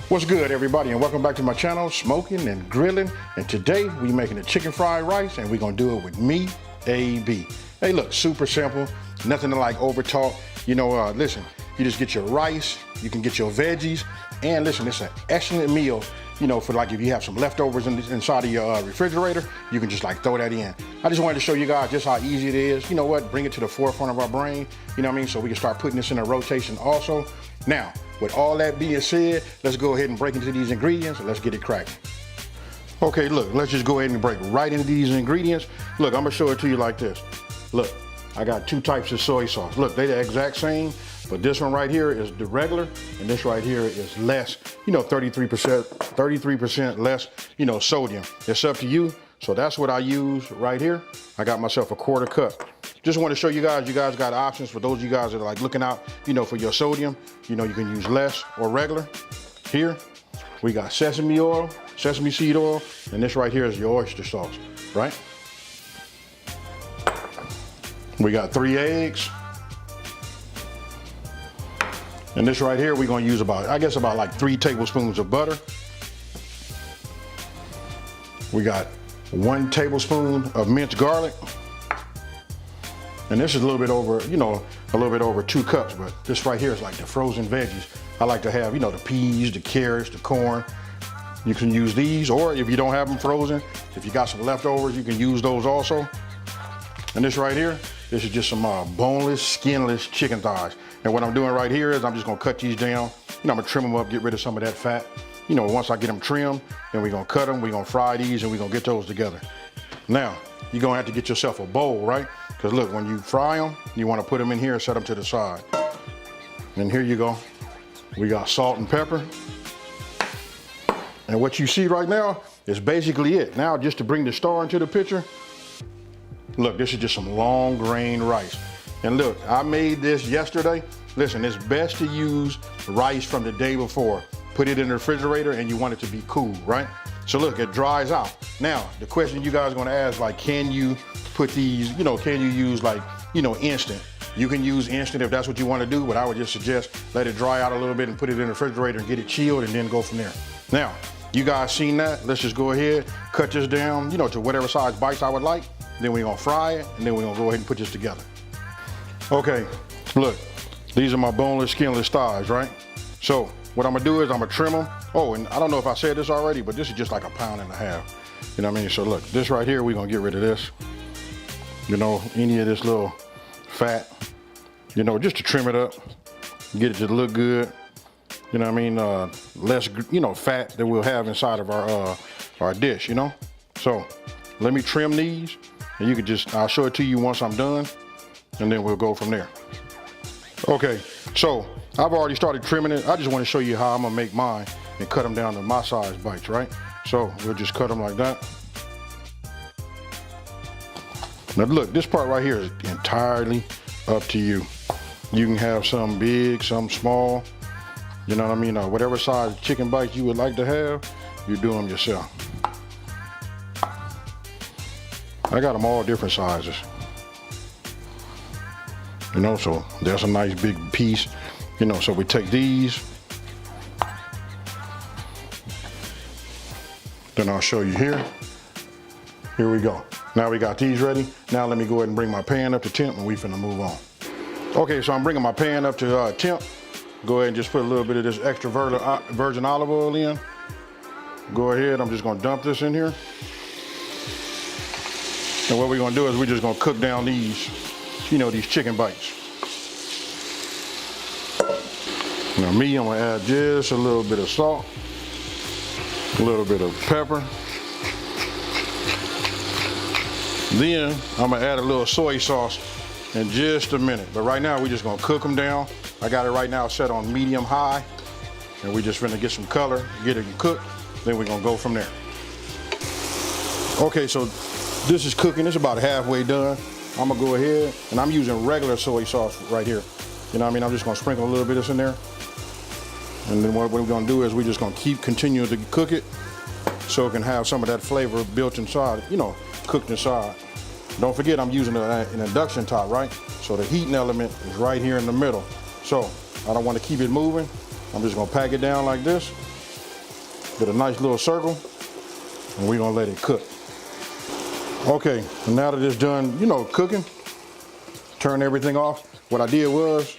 What's good, everybody, and welcome back to my channel, Smoking and Grilling. And today we making a chicken fried rice, and we're gonna do it with me, AB. Hey, look, super simple, nothing to like over talk. You know, listen, you just get your rice, you can get your veggies, and listen, it's an excellent meal. You know, for like if you have some leftovers inside of your refrigerator, you can just like throw that in. I just wanted to show you guys just how easy it is. You know what? Bring it to the forefront of our brain. You know what I mean? So we can start putting this in a rotation also. Now, with all that being said, let's go ahead and break into these ingredients and let's get it cracking. Okay, look, let's just go ahead and break right into these ingredients. Look, I'm gonna show it to you like this. Look, I got two types of soy sauce. Look, they're the exact same, but this one right here is the regular, and this right here is less, you know, 33% less, you know, sodium. It's up to you. So that's what I use right here. I got myself a quarter cup. Just want to show you guys got options for those of you guys that are like looking out, you know, for your sodium. You know, you can use less or regular. Here, we got sesame oil, sesame seed oil, and this right here is your oyster sauce, right? We got 3 eggs. And this right here, we're gonna use about, I guess about like 3 tablespoons of butter. We got 1 tablespoon of minced garlic. And this is a little bit over, you know, a little bit over 2 cups, but this right here is like the frozen veggies. I like to have, you know, the peas, the carrots, the corn. You can use these, or if you don't have them frozen, if you got some leftovers, you can use those also. And this right here, this is just some boneless, skinless chicken thighs. And what I'm doing right here is I'm just gonna cut these down. You know, I'm gonna trim them up, get rid of some of that fat. You know, once I get them trimmed, then we're gonna cut them, we're gonna fry these, and we're gonna get those together. Now, you're gonna have to get yourself a bowl, right? Because look, when you fry them, you wanna put them in here and set them to the side. And here you go. We got salt and pepper. And what you see right now is basically it. Now, just to bring the star into the picture, look, this is just some long grain rice. And look, I made this yesterday. Listen, it's best to use rice from the day before. Put it in the refrigerator and you want it to be cool, right? So look, it dries out. Now, the question you guys are gonna ask, like, can you put these, you know, can you use like, you know, instant? You can use instant if that's what you wanna do, but I would just suggest let it dry out a little bit and put it in the refrigerator and get it chilled and then go from there. Now, you guys seen that? Let's just go ahead, cut this down, you know, to whatever size bites I would like. Then we're gonna fry it, and then we're gonna go ahead and put this together. Okay, look, these are my boneless, skinless thighs, right? So what I'm gonna do is I'm gonna trim them. Oh, and I don't know if I said this already, but this is just like 1.5 pounds. You know what I mean? So look, this right here, we're gonna get rid of this. You know, any of this little fat, you know, just to trim it up, get it to look good. You know what I mean? Less, you know, fat that we'll have inside of our dish, you know? So let me trim these, and you can just, I'll show it to you once I'm done, and then we'll go from there. Okay, so I've already started trimming it. I just want to show you how I'm gonna make mine and cut them down to my size bites, right? So we'll just cut them like that. Now look, this part right here is entirely up to you. You can have some big, some small, you know what I mean? Whatever size chicken bites you would like to have, you do them yourself. I got them all different sizes. You know, so there's a nice big piece. You know, so we take these. Then I'll show you here. Here we go. Now we got these ready. Now let me go ahead and bring my pan up to temp and we finna move on. Okay, so I'm bringing my pan up to temp. Go ahead and just put a little bit of this extra virgin olive oil in. Go ahead, I'm just gonna dump this in here. And what we're gonna do is we're just gonna cook down these, you know, these chicken bites. Now me, I'm gonna add just a little bit of salt, a little bit of pepper. Then I'm gonna add a little soy sauce in just a minute. But right now, we're just gonna cook them down. I got it right now set on medium high, and we're just gonna get some color, get it cooked, then we're gonna go from there. Okay, so this is cooking, it's about halfway done. I'm gonna go ahead, and I'm using regular soy sauce right here. You know what I mean? I'm just gonna sprinkle a little bit of this in there. And then what we're gonna do is we're just gonna continue to cook it so it can have some of that flavor built inside, you know, cooked inside. Don't forget I'm using an induction top, right? So the heating element is right here in the middle. So I don't want to keep it moving. I'm just gonna pack it down like this. Get a nice little circle, and we're gonna let it cook. Okay, now that it's done, you know, cooking, turn everything off. What I did was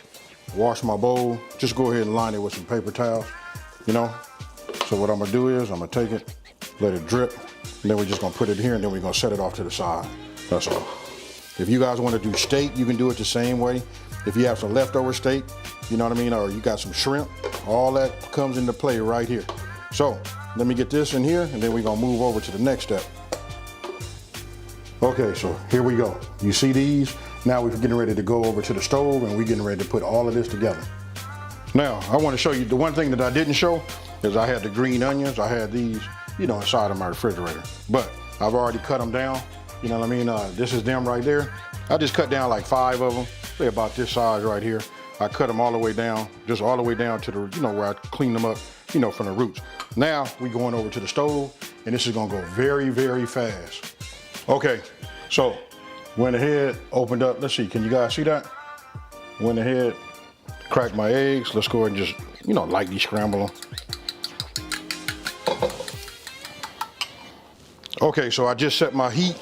wash my bowl. Just go ahead and line it with some paper towels, you know. So what I'm gonna do is I'm gonna take it, let it drip, and then we're just gonna put it here, and then we're gonna set it off to the side. That's all. If you guys wanna do steak, you can do it the same way. If you have some leftover steak, you know what I mean, or you got some shrimp, all that comes into play right here. So let me get this in here, and then we're gonna move over to the next step. Okay, so here we go. You see these? Now we're getting ready to go over to the stove, and we're getting ready to put all of this together. Now, I want to show you the one thing that I didn't show is I had the green onions. I had these, you know, inside of my refrigerator, but I've already cut them down. You know what I mean? This is them right there. I just cut down like 5 of them. They're about this size right here. I cut them all the way down, just all the way down to the, you know, where I clean them up, you know, from the roots. Now we're going over to the stove, and this is gonna go very, very fast. Okay, so went ahead, opened up, let's see, can you guys see that? Went ahead, cracked my eggs. Let's go ahead and just, you know, lightly scramble them. Okay, so I just set my heat,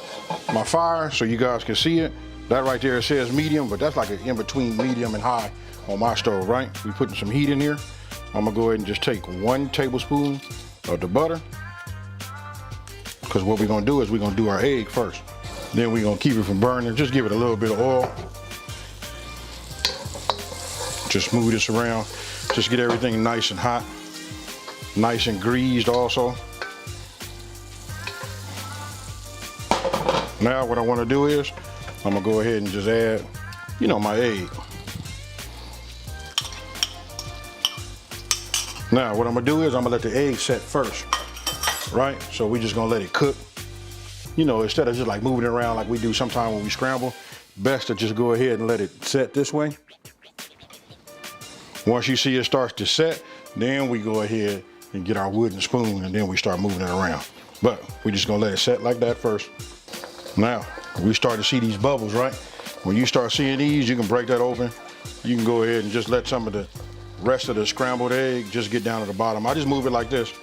my fire, so you guys can see it. That right there, it says medium, but that's like an in between medium and high on my stove, right? We putting some heat in here. I'm gonna go ahead and just take 1 tablespoon of the butter, because what we're gonna do is we're gonna do our egg first. Then we're gonna keep it from burning. Just give it a little bit of oil. Just move this around. Just get everything nice and hot. Nice and greased also. Now what I wanna do is, I'm gonna go ahead and just add, you know, my egg. Now what I'm gonna do is I'm gonna let the egg set first, right? So we're just gonna let it cook. You know, instead of just like moving it around like we do sometimes when we scramble, best to just go ahead and let it set this way. Once you see it starts to set, then we go ahead and get our wooden spoon, and then we start moving it around. But we're just gonna let it set like that first. Now, we start to see these bubbles, right? When you start seeing these, you can break that open. You can go ahead and just let some of the rest of the scrambled egg just get down to the bottom. I just move it like this.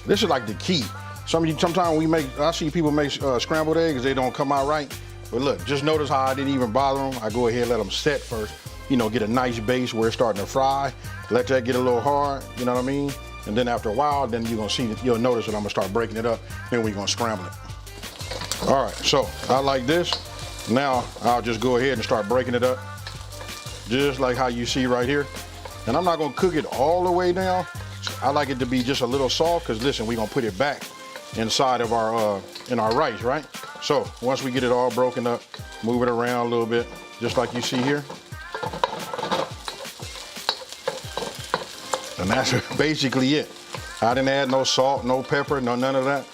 This is like the key. Sometimes I see people make scrambled eggs, they don't come out right. But look, just notice how I didn't even bother them. I go ahead and let them set first. You know, get a nice base where it's starting to fry. Let that get a little hard, you know what I mean? And then after a while, then you're gonna see, you'll notice that I'm gonna start breaking it up. Then we're gonna scramble it. All right, so I like this. Now I'll just go ahead and start breaking it up. Just like how you see right here. And I'm not gonna cook it all the way down. I like it to be just a little soft, because listen, we're gonna put it back inside of our in our rice, right? So once we get it all broken up, move it around a little bit, just like you see here. And that's basically it. I didn't add no salt, no pepper, none of that.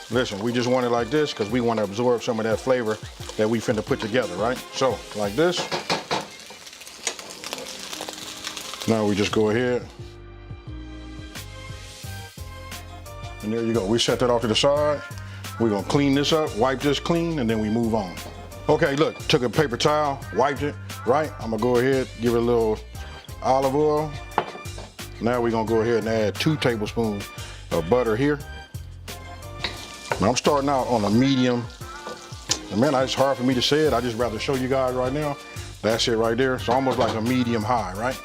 Listen, we just want it like this because we want to absorb some of that flavor that we finna put together, right? So like this. Now we just go ahead. And there you go. We set that off to the side. We're gonna clean this up, wipe this clean, and then we move on. Okay, look, took a paper towel, wiped it, right? I'm gonna go ahead, give it a little olive oil. Now we're gonna go ahead and add 2 tablespoons of butter here. Now I'm starting out on a medium. And man, it's hard for me to say it. I just rather show you guys right now. That's it right there. So almost like a medium high, right?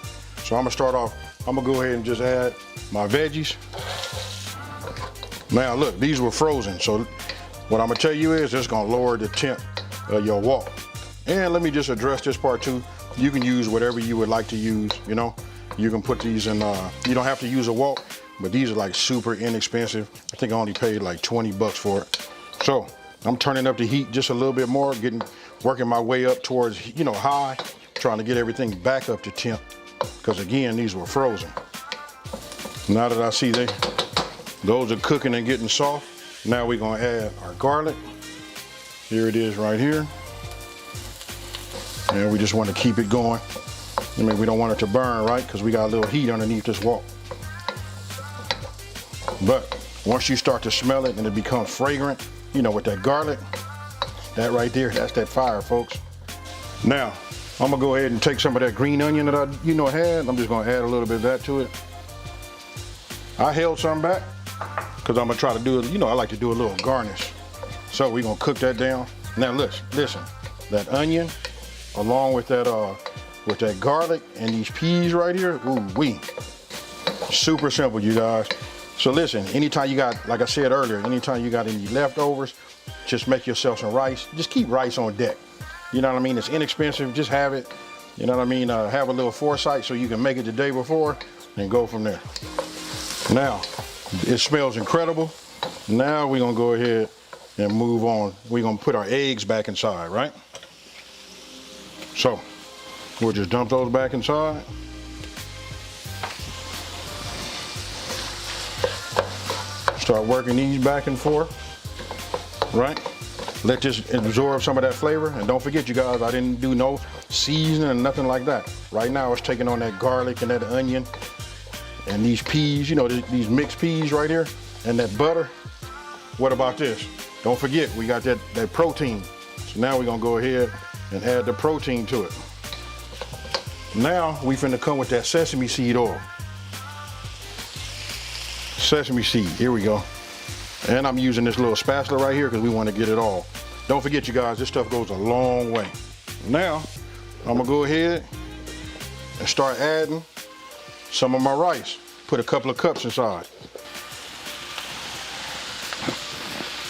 So I'm gonna start off, I'm gonna go ahead and just add my veggies. Now look, these were frozen. So what I'm gonna tell you is it's gonna lower the temp of your wok. And let me just address this part too. You can use whatever you would like to use, you know? You can put these in, you don't have to use a wok, but these are like super inexpensive. I think I only paid like 20 bucks for it. So I'm turning up the heat just a little bit more, working my way up towards, you know, high, trying to get everything back up to temp. Because again, these were frozen. Now that I see those are cooking and getting soft, now we're gonna add our garlic. Here it is right here. And we just want to keep it going. I mean, we don't want it to burn, right? Because we got a little heat underneath this wok. But once you start to smell it and it becomes fragrant, you know, with that garlic, that right there, that's that fire, folks. Now, I'm gonna go ahead and take some of that green onion that I, had. I'm just gonna add a little bit of that to it. I held some back because I'm gonna try to do it, you know, I like to do a little garnish. So we're gonna cook that down. Now listen, that onion along with that garlic and these peas right here, ooh wee. Super simple, you guys. So listen, anytime you got, like I said earlier, anytime you got any leftovers, just make yourself some rice. Just keep rice on deck. You know what I mean? It's inexpensive, just have it. You know what I mean? Have a little foresight so you can make it the day before and go from there. Now, it smells incredible. Now we're gonna go ahead and move on. We're gonna put our eggs back inside, right? So, we'll just dump those back inside. Start working these back and forth, right? Let this absorb some of that flavor. And don't forget, you guys, I didn't do no seasoning or nothing like that. Right now, it's taking on that garlic and that onion and these peas, you know, these mixed peas right here, and that butter. What about this? Don't forget, we got that protein. So now we're gonna go ahead and add the protein to it. Now, we finna come with that sesame seed oil. Sesame seed, here we go. And I'm using this little spatula right here because we want to get it all. Don't forget, you guys, this stuff goes a long way. Now, I'm gonna go ahead and start adding some of my rice. Put a couple of cups inside.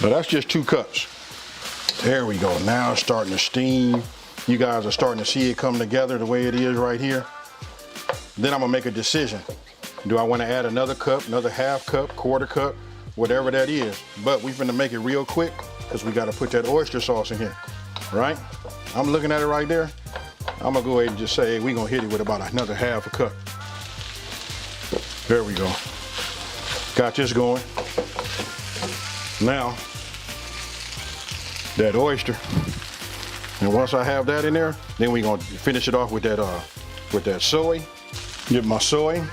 Now that's just 2 cups. There we go, now it's starting to steam. You guys are starting to see it come together the way it is right here. Then I'm gonna make a decision. Do I want to add another cup, another half cup, quarter cup, whatever that is? But we're gonna make it real quick because we got to put that oyster sauce in here, right? I'm looking at it right there. I'm gonna go ahead and just say we're gonna hit it with about another half a cup. There we go. Got this going. Now, that oyster. And once I have that in there, then we're gonna finish it off with that soy. Get my soy.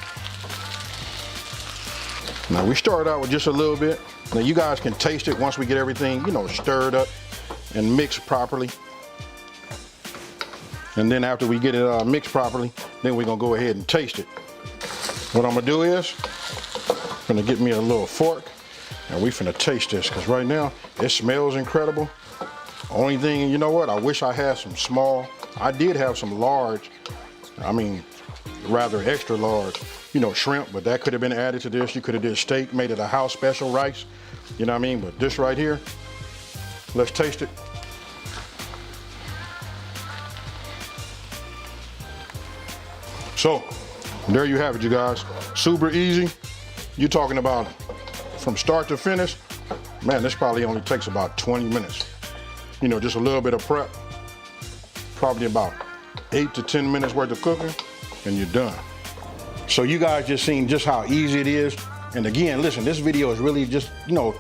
Now we started out with just a little bit. Now you guys can taste it once we get everything, you know, stirred up and mixed properly. And then after we get it mixed properly, then we're gonna go ahead and taste it. What I'm gonna do is, I'm gonna get me a little fork and we finna taste this, because right now it smells incredible. Only thing, you know what, I wish I had some small. I did have some large, I mean, rather extra large, you know, shrimp, but that could have been added to this. You could have did steak, made it a house special rice, you know what I mean? But this right here, let's taste it. So, there you have it, you guys. Super easy. You're talking about from start to finish, man, this probably only takes about 20 minutes. You know, just a little bit of prep, probably about 8 to 10 minutes worth of cooking, and you're done. So you guys just seen just how easy it is. And again, listen, this video is really just, you know,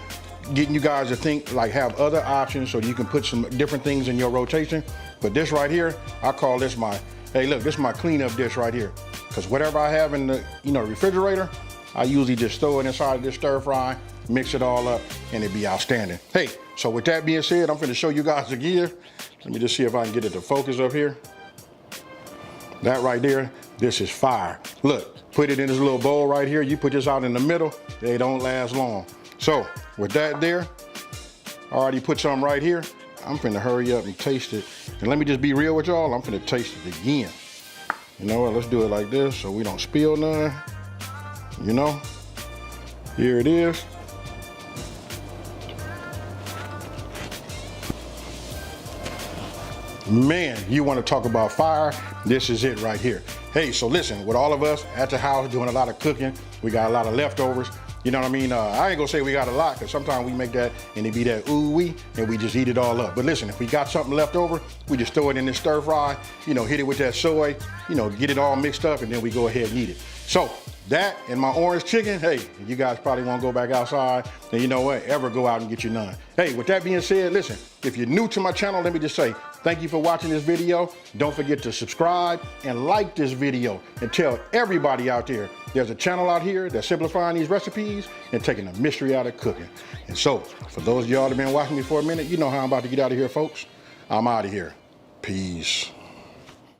getting you guys to think, like, have other options so you can put some different things in your rotation. But this right here, I call this my, hey look, this is my cleanup dish right here. Because whatever I have in the, you know, refrigerator, I usually just throw it inside of this stir fry, mix it all up, and it'd be outstanding. Hey, so with that being said, I'm gonna show you guys the gear. Let me just see if I can get it to focus up here. That right there, this is fire. Look, put it in this little bowl right here. You put this out in the middle, they don't last long. So with that there, I already put some right here. I'm finna hurry up and taste it. And let me just be real with y'all, I'm finna taste it again. You know what, let's do it like this so we don't spill none. You know, here it is. Man, you want to talk about fire, this is it right here. Hey, so listen, with all of us at the house doing a lot of cooking, we got a lot of leftovers. You know what I mean? I ain't gonna say we got a lot, because sometimes we make that and it be that ooh-wee and we just eat it all up. But listen, if we got something left over, we just throw it in this stir fry, you know, hit it with that soy, you know, get it all mixed up, and then we go ahead and eat it. So that and my orange chicken, hey, you guys probably won't go back outside, and you know what, ever go out and get you none. Hey, with that being said, listen, if you're new to my channel, let me just say, thank you for watching this video. Don't forget to subscribe and like this video, and tell everybody out there there's a channel out here that's simplifying these recipes and taking the mystery out of cooking. And so, for those of y'all that have been watching me for a minute, you know how I'm about to get out of here, folks. I'm out of here. Peace.